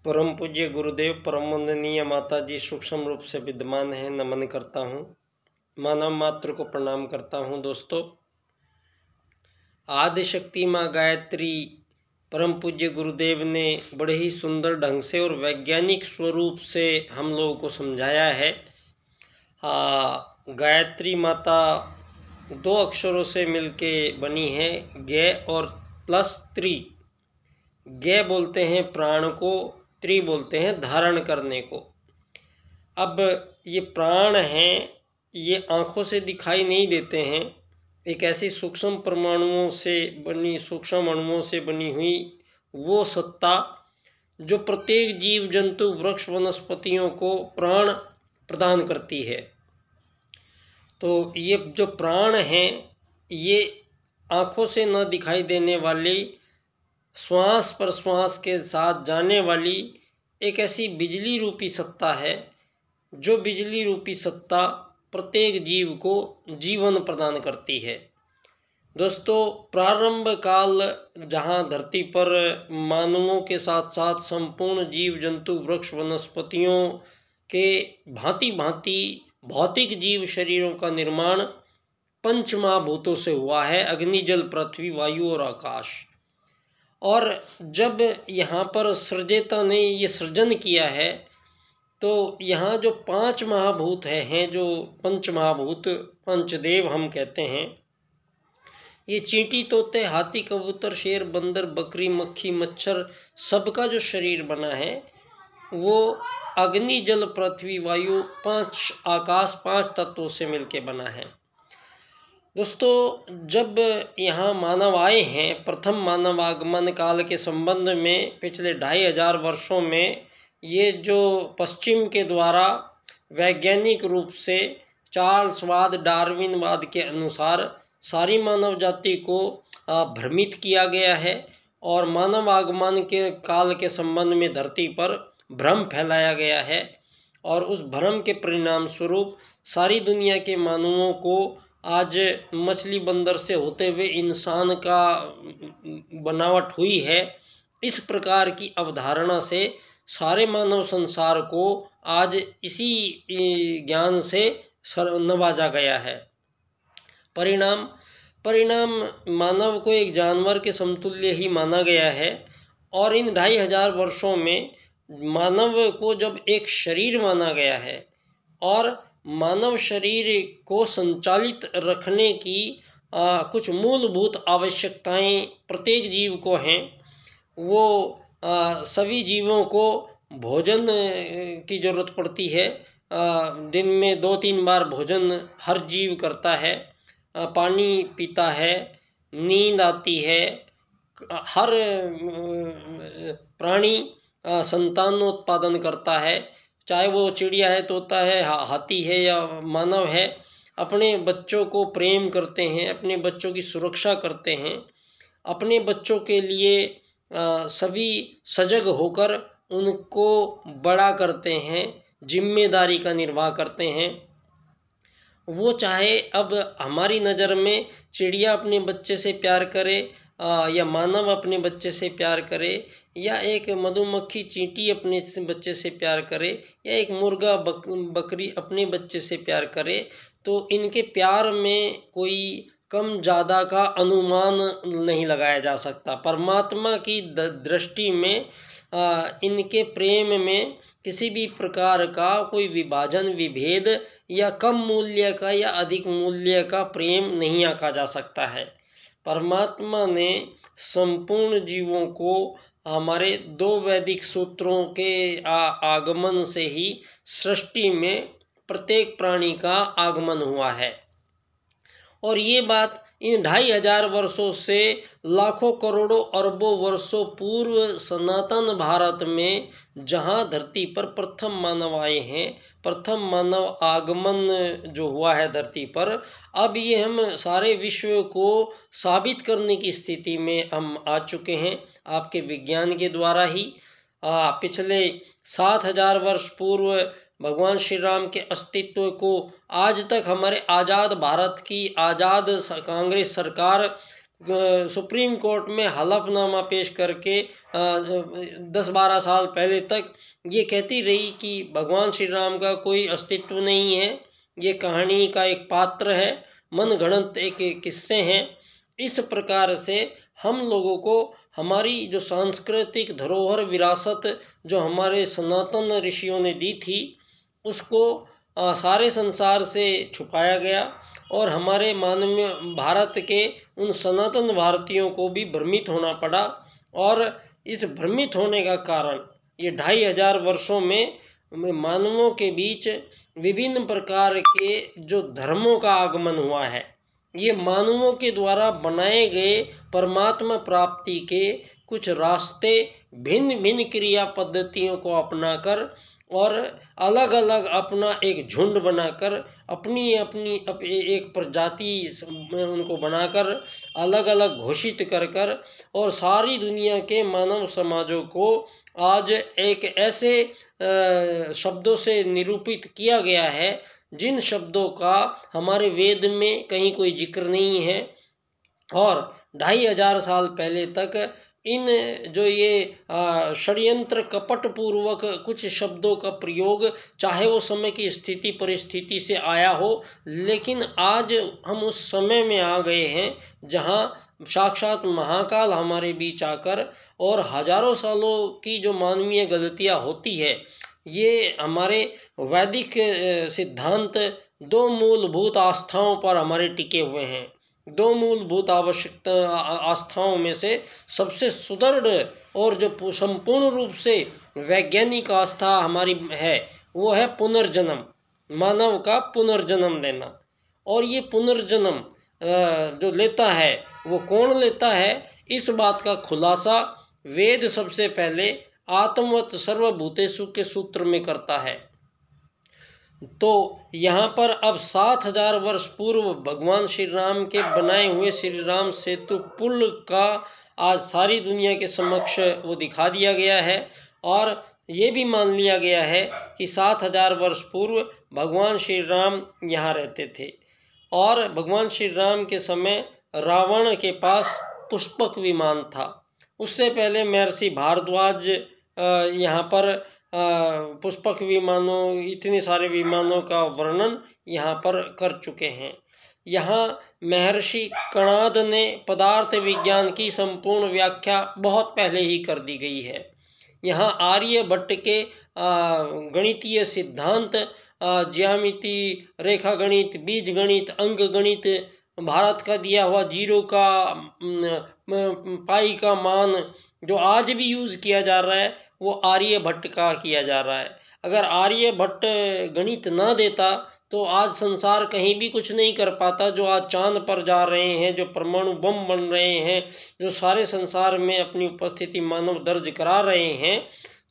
परम पूज्य गुरुदेव परम वंदनीय माता जी सूक्ष्म रूप से विद्यमान हैं। नमन करता हूँ, मानव मात्र को प्रणाम करता हूँ। दोस्तों, आदिशक्ति माँ गायत्री परम पूज्य गुरुदेव ने बड़े ही सुंदर ढंग से और वैज्ञानिक स्वरूप से हम लोगों को समझाया है। गायत्री माता दो अक्षरों से मिलके बनी है, गे और प्लस त्री। गे बोलते हैं प्राण को, त्री बोलते हैं धारण करने को। अब ये प्राण हैं, ये आँखों से दिखाई नहीं देते हैं। एक ऐसी सूक्ष्म परमाणुओं से बनी, सूक्ष्म अणुओं से बनी हुई वो सत्ता जो प्रत्येक जीव जंतु वृक्ष वनस्पतियों को प्राण प्रदान करती है। तो ये जो प्राण हैं, ये आँखों से न दिखाई देने वाली, श्वास प्रश्वास के साथ जाने वाली एक ऐसी बिजली रूपी सत्ता है, जो बिजली रूपी सत्ता प्रत्येक जीव को जीवन प्रदान करती है। दोस्तों, प्रारंभ काल जहाँ धरती पर मानवों के साथ साथ संपूर्ण जीव जंतु वृक्ष वनस्पतियों के भांति भांति भौतिक जीव शरीरों का निर्माण पंच महाभूतों से हुआ है, अग्नि जल पृथ्वी वायु और आकाश। और जब यहाँ पर सृजेता ने ये सृजन किया है, तो यहाँ जो पांच महाभूत हैं, जो पंच महाभूत, पंचदेव हम कहते हैं, ये चींटी तोते हाथी कबूतर शेर बंदर बकरी मक्खी मच्छर सबका जो शरीर बना है वो अग्नि जल पृथ्वी वायु पांच आकाश पांच तत्वों से मिलके बना है। दोस्तों, जब यहाँ मानव आए हैं, प्रथम मानव आगमन काल के संबंध में पिछले 2500 वर्षों में ये जो पश्चिम के द्वारा वैज्ञानिक रूप से चार्ल्सवाद डार्विनवाद के अनुसार सारी मानव जाति को भ्रमित किया गया है और मानव आगमन के काल के संबंध में धरती पर भ्रम फैलाया गया है। और उस भ्रम के परिणाम स्वरूप सारी दुनिया के मानवों को आज मछली बंदर से होते हुए इंसान का बनावट हुई है। इस प्रकार की अवधारणा से सारे मानव संसार को आज इसी ज्ञान से नवाजा गया है। परिणाम मानव को एक जानवर के समतुल्य ही माना गया है। और इन 2500 वर्षों में मानव को जब एक शरीर माना गया है और मानव शरीर को संचालित रखने की कुछ मूलभूत आवश्यकताएं प्रत्येक जीव को हैं। वो सभी जीवों को भोजन की ज़रूरत पड़ती है। दिन में 2-3 बार भोजन हर जीव करता है, पानी पीता है, नींद आती है। हर प्राणी संतानोत्पादन करता है, चाहे वो चिड़िया है, तोता है, हाथी है या मानव है। अपने बच्चों को प्रेम करते हैं, अपने बच्चों की सुरक्षा करते हैं, अपने बच्चों के लिए सभी सजग होकर उनको बड़ा करते हैं, जिम्मेदारी का निर्वाह करते हैं। वो चाहे अब हमारी नज़र में चिड़िया अपने बच्चे से प्यार करे या मानव अपने बच्चे से प्यार करे, या एक मधुमक्खी चींटी अपने बच्चे से प्यार करे, या एक मुर्गा बकरी अपने बच्चे से प्यार करे, तो इनके प्यार में कोई कम ज़्यादा का अनुमान नहीं लगाया जा सकता। परमात्मा की दृष्टि में इनके प्रेम में किसी भी प्रकार का कोई विभाजन विभेद या कम मूल्य का या अधिक मूल्य का प्रेम नहीं आंका जा सकता है। परमात्मा ने संपूर्ण जीवों को हमारे 2 वैदिक सूत्रों के आगमन से ही सृष्टि में प्रत्येक प्राणी का आगमन हुआ है। और ये बात इन 2500 वर्षों से लाखों करोड़ों अरबों वर्षों पूर्व सनातन भारत में, जहाँ धरती पर प्रथम मानव आए हैं, प्रथम मानव आगमन जो हुआ है धरती पर, अब ये हम सारे विश्व को साबित करने की स्थिति में हम आ चुके हैं आपके विज्ञान के द्वारा ही। पिछले 7000 वर्ष पूर्व भगवान श्री राम के अस्तित्व को आज तक हमारे आज़ाद भारत की आज़ाद कांग्रेस सरकार सुप्रीम कोर्ट में हलफनामा पेश करके 10-12 साल पहले तक ये कहती रही कि भगवान श्री राम का कोई अस्तित्व नहीं है, ये कहानी का एक पात्र है, मनगढ़ंत एक किस्से हैं। इस प्रकार से हम लोगों को हमारी जो सांस्कृतिक धरोहर विरासत जो हमारे सनातन ऋषियों ने दी थी, उसको सारे संसार से छुपाया गया और हमारे मानवीय भारत के उन सनातन भारतीयों को भी भ्रमित होना पड़ा। और इस भ्रमित होने का कारण ये 2500 वर्षों में मानवों के बीच विभिन्न प्रकार के जो धर्मों का आगमन हुआ है, ये मानवों के द्वारा बनाए गए परमात्मा प्राप्ति के कुछ रास्ते भिन्न भिन्न क्रिया पद्धतियों को अपनाकर और अलग अलग अपना एक झुंड बनाकर अपनी अपनी एक प्रजाति में उनको बनाकर अलग अलग घोषित कर कर और सारी दुनिया के मानव समाजों को आज एक ऐसे शब्दों से निरूपित किया गया है जिन शब्दों का हमारे वेद में कहीं कोई जिक्र नहीं है। और 2500 साल पहले तक इन जो ये षड्यंत्र कपट पूर्वक कुछ शब्दों का प्रयोग चाहे वो समय की स्थिति परिस्थिति से आया हो, लेकिन आज हम उस समय में आ गए हैं जहाँ साक्षात महाकाल हमारे बीच आकर और हजारों सालों की जो मानवीय गलतियाँ होती है, ये हमारे वैदिक सिद्धांत दो मूलभूत आस्थाओं पर हमारे टिके हुए हैं। दो मूलभूत आवश्यकता आस्थाओं में से सबसे सुदृढ़ और जो संपूर्ण रूप से वैज्ञानिक आस्था हमारी है वो है पुनर्जन्म, मानव का पुनर्जन्म लेना। और ये पुनर्जन्म जो लेता है वो कौन लेता है, इस बात का खुलासा वेद सबसे पहले आत्मवत् सर्वभूतेषु के सूत्र में करता है। तो यहाँ पर अब 7000 वर्ष पूर्व भगवान श्री राम के बनाए हुए श्री राम सेतु पुल का आज सारी दुनिया के समक्ष वो दिखा दिया गया है और ये भी मान लिया गया है कि 7000 वर्ष पूर्व भगवान श्री राम यहाँ रहते थे। और भगवान श्री राम के समय रावण के पास पुष्पक विमान था। उससे पहले महर्षि भारद्वाज यहाँ पर पुष्पक विमानों, इतने सारे विमानों का वर्णन यहाँ पर कर चुके हैं। यहाँ महर्षि कणाद ने पदार्थ विज्ञान की संपूर्ण व्याख्या बहुत पहले ही कर दी गई है। यहाँ आर्यभट्ट के गणितीय सिद्धांत, ज्यामिति, रेखा गणित, बीज गणित, अंक गणित, भारत का दिया हुआ जीरो का पाई का मान जो आज भी यूज़ किया जा रहा है वो आर्यभट्ट का किया जा रहा है। अगर आर्यभट्ट गणित ना देता तो आज संसार कहीं भी कुछ नहीं कर पाता। जो आज चांद पर जा रहे हैं, जो परमाणु बम बन रहे हैं, जो सारे संसार में अपनी उपस्थिति मानव दर्ज करा रहे हैं,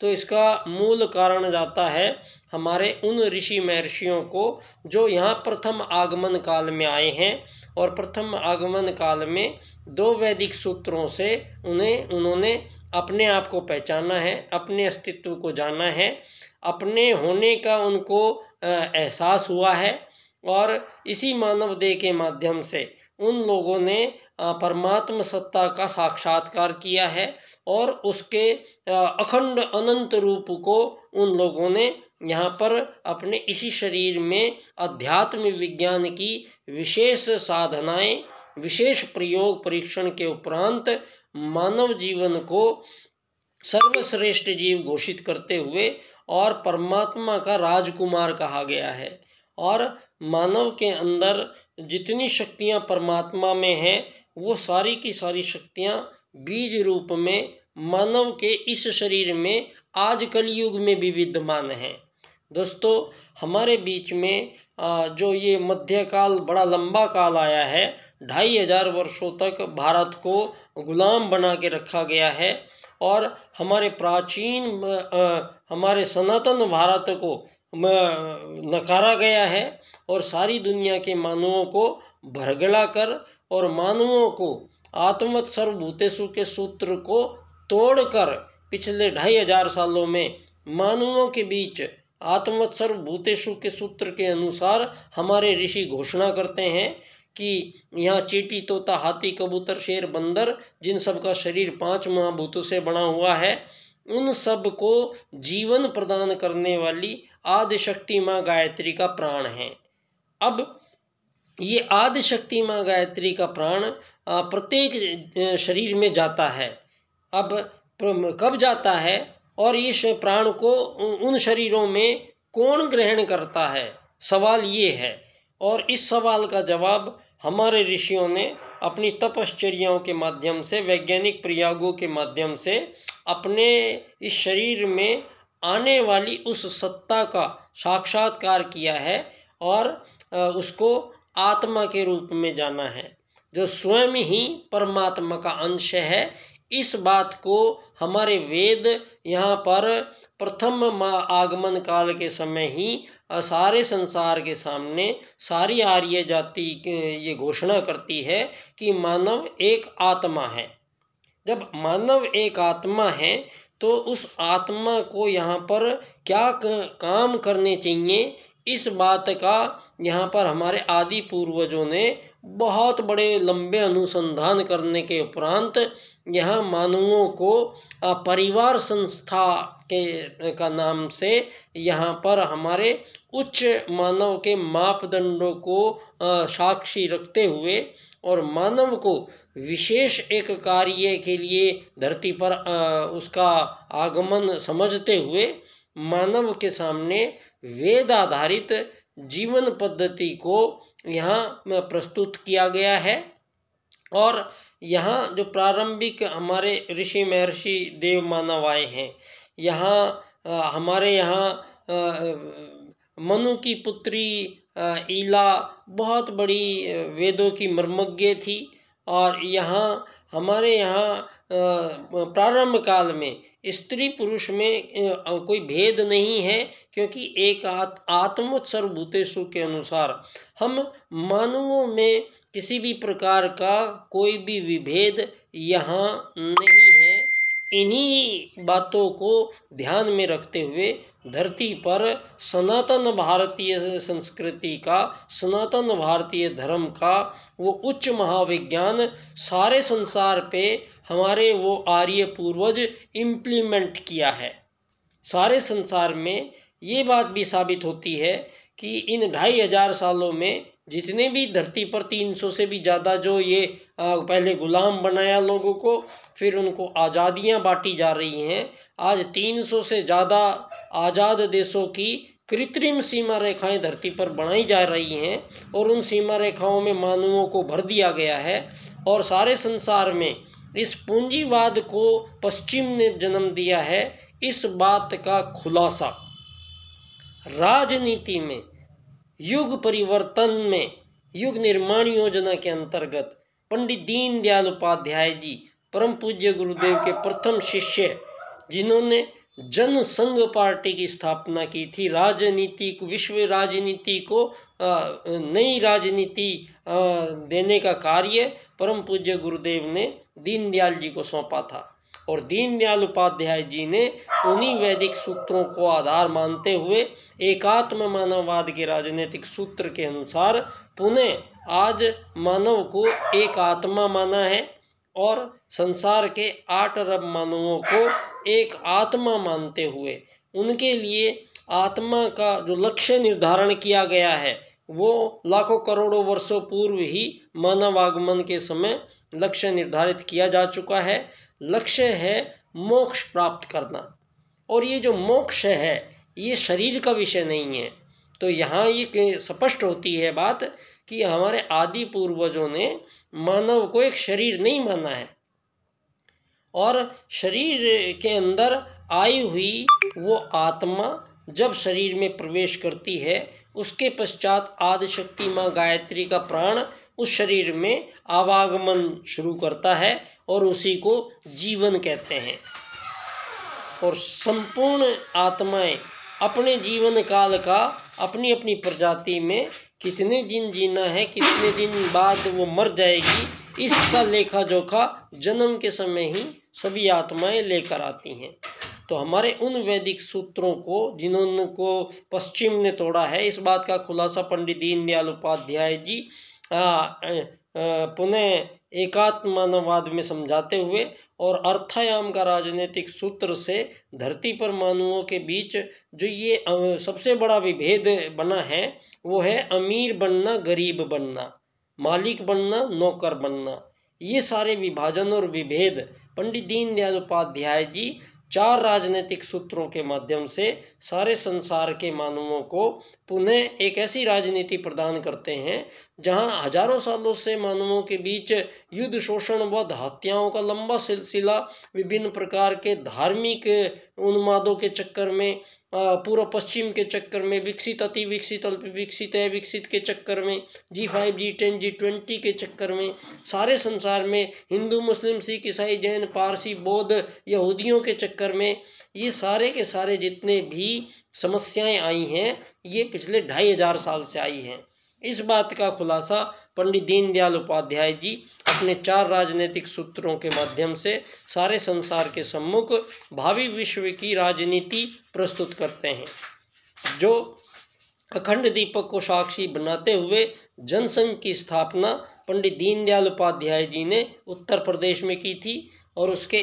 तो इसका मूल कारण जाता है हमारे उन ऋषि महर्षियों को जो यहाँ प्रथम आगमन काल में आए हैं। और प्रथम आगमन काल में दो वैदिक सूत्रों से उन्होंने अपने आप को पहचाना है, अपने अस्तित्व को जाना है, अपने होने का उनको एहसास हुआ है। और इसी मानव देह के माध्यम से उन लोगों ने परमात्म सत्ता का साक्षात्कार किया है और उसके अखंड अनंत रूप को उन लोगों ने यहाँ पर अपने इसी शरीर में अध्यात्म विज्ञान की विशेष साधनाएं, विशेष प्रयोग परीक्षण के उपरांत मानव जीवन को सर्वश्रेष्ठ जीव घोषित करते हुए और परमात्मा का राजकुमार कहा गया है। और मानव के अंदर जितनी शक्तियाँ परमात्मा में हैं वो सारी की सारी शक्तियाँ बीज रूप में मानव के इस शरीर में आज कलयुग में भी विद्यमान हैं। दोस्तों, हमारे बीच में जो ये मध्यकाल बड़ा लंबा काल आया है, 2500 वर्षों तक भारत को गुलाम बना के रखा गया है और हमारे प्राचीन हमारे सनातन भारत को नकारा गया है और सारी दुनिया के मानवों को भरगला कर और मानवों को आत्मवत् सर्वभूतेषु के सूत्र को तोड़कर पिछले 2500 सालों में मानवों के बीच आत्मवत् सर्वभूतेषु के सूत्र के अनुसार हमारे ऋषि घोषणा करते हैं कि यहाँ चींटी, तोता, हाथी, कबूतर, शेर, बंदर, जिन सब का शरीर 5 महाभूतों से बना हुआ है, उन सब को जीवन प्रदान करने वाली आदिशक्ति माँ गायत्री का प्राण है। अब ये आदिशक्ति माँ गायत्री का प्राण प्रत्येक शरीर में जाता है। अब कब जाता है और इस प्राण को उन शरीरों में कौन ग्रहण करता है, सवाल ये है। और इस सवाल का जवाब हमारे ऋषियों ने अपनी तपश्चर्याओं के माध्यम से, वैज्ञानिक प्रयोगों के माध्यम से अपने इस शरीर में आने वाली उस सत्ता का साक्षात्कार किया है और उसको आत्मा के रूप में जाना है, जो स्वयं ही परमात्मा का अंश है। इस बात को हमारे वेद यहाँ पर प्रथम आगमन काल के समय ही सारे संसार के सामने सारी आर्य जाति ये घोषणा करती है कि मानव एक आत्मा है। जब मानव एक आत्मा है तो उस आत्मा को यहाँ पर क्या काम करने चाहिए, इस बात का यहाँ पर हमारे आदि पूर्वजों ने बहुत बड़े लंबे अनुसंधान करने के उपरांत यहाँ मानवों को परिवार संस्था का नाम से यहाँ पर हमारे उच्च मानव के मापदंडों को साक्षी रखते हुए और मानव को विशेष एक कार्य के लिए धरती पर उसका आगमन समझते हुए मानव के सामने वेद आधारित जीवन पद्धति को यहाँ प्रस्तुत किया गया है। और यहाँ जो प्रारंभिक हमारे ऋषि महर्षि देव मानव आए हैं, यहाँ हमारे यहाँ मनु की पुत्री ईला बहुत बड़ी वेदों की मर्मज्ञ थी। और यहाँ हमारे यहाँ प्रारंभ काल में स्त्री पुरुष में कोई भेद नहीं है, क्योंकि एक आत्मवत् सर्वभूतेषु के अनुसार हम मानवों में किसी भी प्रकार का कोई भी विभेद यहाँ नहीं है। इन्हीं बातों को ध्यान में रखते हुए धरती पर सनातन भारतीय संस्कृति का, सनातन भारतीय धर्म का वो उच्च महाविज्ञान सारे संसार पे हमारे वो आर्य पूर्वज इम्प्लीमेंट किया है। सारे संसार में ये बात भी साबित होती है कि इन 2500 सालों में जितने भी धरती पर 300 से भी ज़्यादा जो ये पहले गुलाम बनाया लोगों को, फिर उनको आज़ादियाँ बांटी जा रही हैं। आज 300 से ज़्यादा आज़ाद देशों की कृत्रिम सीमा रेखाएं धरती पर बनाई जा रही हैं और उन सीमा रेखाओं में मानवों को भर दिया गया है। और सारे संसार में इस पूंजीवाद को पश्चिम ने जन्म दिया है। इस बात का खुलासा राजनीति में, युग परिवर्तन में, युग निर्माण योजना के अंतर्गत पंडित दीनदयाल उपाध्याय जी, परम पूज्य गुरुदेव के प्रथम शिष्य, जिन्होंने जनसंघ पार्टी की स्थापना की थी, राजनीति को, विश्व राजनीति को नई राजनीति देने का कार्य परम पूज्य गुरुदेव ने दीनदयाल जी को सौंपा था। और दीनदयाल उपाध्याय जी ने उन्हीं वैदिक सूत्रों को आधार मानते हुए एकात्म मानववाद के राजनीतिक सूत्र के अनुसार पुनः आज मानव को एक आत्मा माना है और संसार के 8 अरब मानवों को एक आत्मा मानते हुए उनके लिए आत्मा का जो लक्ष्य निर्धारण किया गया है वो लाखों करोड़ों वर्षों पूर्व ही मानव आगमन के समय लक्ष्य निर्धारित किया जा चुका है। लक्ष्य है मोक्ष प्राप्त करना, और ये जो मोक्ष है ये शरीर का विषय नहीं है। तो यहाँ ये स्पष्ट होती है बात कि हमारे आदि पूर्वजों ने मानव को एक शरीर नहीं माना है, और शरीर के अंदर आई हुई वो आत्मा जब शरीर में प्रवेश करती है उसके पश्चात आदिशक्ति माँ गायत्री का प्राण उस शरीर में आवागमन शुरू करता है और उसी को जीवन कहते हैं। और संपूर्ण आत्माएं अपने जीवन काल का अपनी अपनी प्रजाति में कितने दिन जीना है, कितने दिन बाद वो मर जाएगी, इसका लेखा जोखा जन्म के समय ही सभी आत्माएं लेकर आती हैं। तो हमारे उन वैदिक सूत्रों को जिन्होंने को पश्चिम ने तोड़ा है, इस बात का खुलासा पंडित दीनदयाल उपाध्याय जी पुनः एकात्म मानववाद में समझाते हुए और अर्थायाम का राजनीतिक सूत्र से धरती पर मानवों के बीच जो ये सबसे बड़ा विभेद बना है वो है अमीर बनना, गरीब बनना, मालिक बनना, नौकर बनना। ये सारे विभाजन और विभेद पंडित दीनदयाल उपाध्याय जी 4 राजनीतिक सूत्रों के माध्यम से सारे संसार के मानवों को पुनः एक ऐसी राजनीति प्रदान करते हैं जहां हजारों सालों से मानवों के बीच युद्ध, शोषण व हत्याओं का लंबा सिलसिला विभिन्न प्रकार के धार्मिक उन्मादों के चक्कर में, पूर्व पश्चिम के चक्कर में, विकसित, अति विकसित, अल्प विकसित, विकसित के चक्कर में, G5, G10, G20 के चक्कर में, सारे संसार में हिंदू, मुस्लिम, सिख, ईसाई, जैन, पारसी, बौद्ध, यहूदियों के चक्कर में, ये सारे के सारे जितने भी समस्याएं आई हैं ये पिछले 2500 साल से आई हैं। इस बात का खुलासा पंडित दीनदयाल उपाध्याय जी अपने 4 राजनीतिक सूत्रों के माध्यम से सारे संसार के सम्मुख भावी विश्व की राजनीति प्रस्तुत करते हैं, जो अखंड दीपक को साक्षी बनाते हुए जनसंघ की स्थापना पंडित दीनदयाल उपाध्याय जी ने उत्तर प्रदेश में की थी और उसके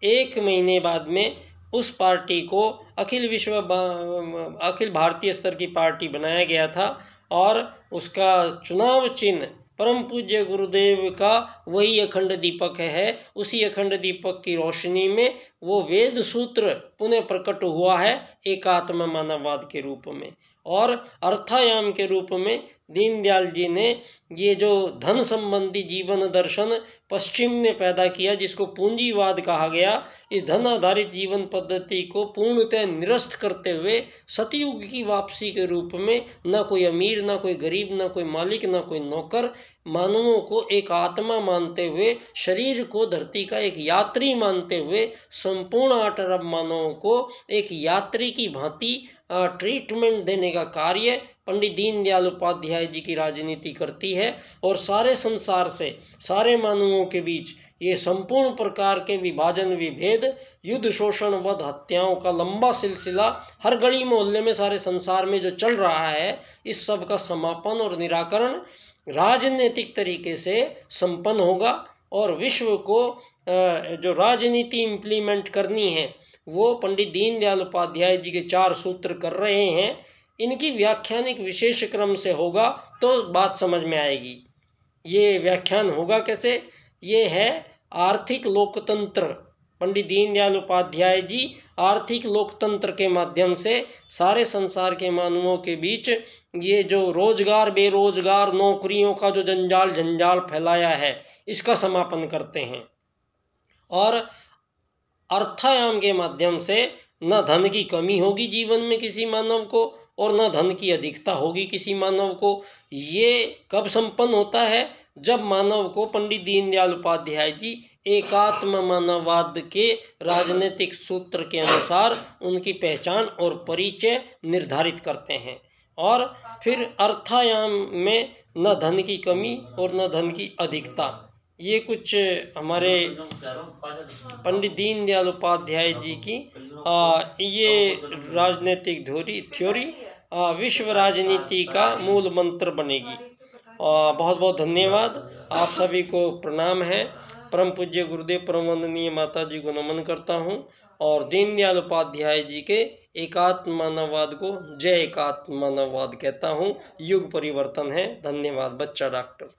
1 महीने बाद में उस पार्टी को अखिल भारतीय स्तर की पार्टी बनाया गया था और उसका चुनाव चिन्ह परम पूज्य गुरुदेव का वही अखंड दीपक है। उसी अखंड दीपक की रोशनी में वो वेद सूत्र पुनः प्रकट हुआ है एकात्म मानववाद के रूप में, और अर्थायाम के रूप में दीनदयाल जी ने ये जो धन संबंधी जीवन दर्शन पश्चिम ने पैदा किया, जिसको पूंजीवाद कहा गया, इस धन आधारित जीवन पद्धति को पूर्णतः निरस्त करते हुए सतयुग की वापसी के रूप में न कोई अमीर, न कोई गरीब, न कोई मालिक, न कोई नौकर, मानवों को एक आत्मा मानते हुए, शरीर को धरती का एक यात्री मानते हुए, संपूर्ण 8 अरब मानवों को एक यात्री की भांति ट्रीटमेंट देने का कार्य पंडित दीनदयाल उपाध्याय जी की राजनीति करती है। और सारे संसार से सारे मानवों के बीच ये संपूर्ण प्रकार के विभाजन, विभेद, युद्ध, शोषण, वध, हत्याओं का लंबा सिलसिला हर गली मोहल्ले में सारे संसार में जो चल रहा है, इस सब का समापन और निराकरण राजनीतिक तरीके से संपन्न होगा और विश्व को जो राजनीति इम्प्लीमेंट करनी है वो पंडित दीनदयाल उपाध्याय जी के 4 सूत्र कर रहे हैं। इनकी व्याख्यानिक विशेष क्रम से होगा तो बात समझ में आएगी। ये व्याख्यान होगा कैसे? ये है आर्थिक लोकतंत्र। पंडित दीनदयाल उपाध्याय जी आर्थिक लोकतंत्र के माध्यम से सारे संसार के मानवों के बीच ये जो रोजगार, बेरोजगार, नौकरियों का जो जंजाल फैलाया है, इसका समापन करते हैं। और अर्थायाम के माध्यम से न धन की कमी होगी जीवन में किसी मानव को और न धन की अधिकता होगी किसी मानव को। ये कब संपन्न होता है? जब मानव को पंडित दीनदयाल उपाध्याय जी एकात्म मानववाद के राजनीतिक सूत्र के अनुसार उनकी पहचान और परिचय निर्धारित करते हैं। और फिर अर्थायाम में न धन की कमी और न धन की अधिकता, ये कुछ हमारे पंडित दीनदयाल उपाध्याय जी की ये राजनीतिक थ्योरी विश्व राजनीति का मूल मंत्र बनेगी। बहुत बहुत धन्यवाद। आप सभी को प्रणाम है। परम पूज्य गुरुदेव परम वंदनीय माता जी को नमन करता हूँ और दीनदयाल उपाध्याय जी के एकात्म मानववाद को जय एकात्म मानववाद कहता हूँ। युग परिवर्तन है। धन्यवाद। बच्चा डॉक्टर।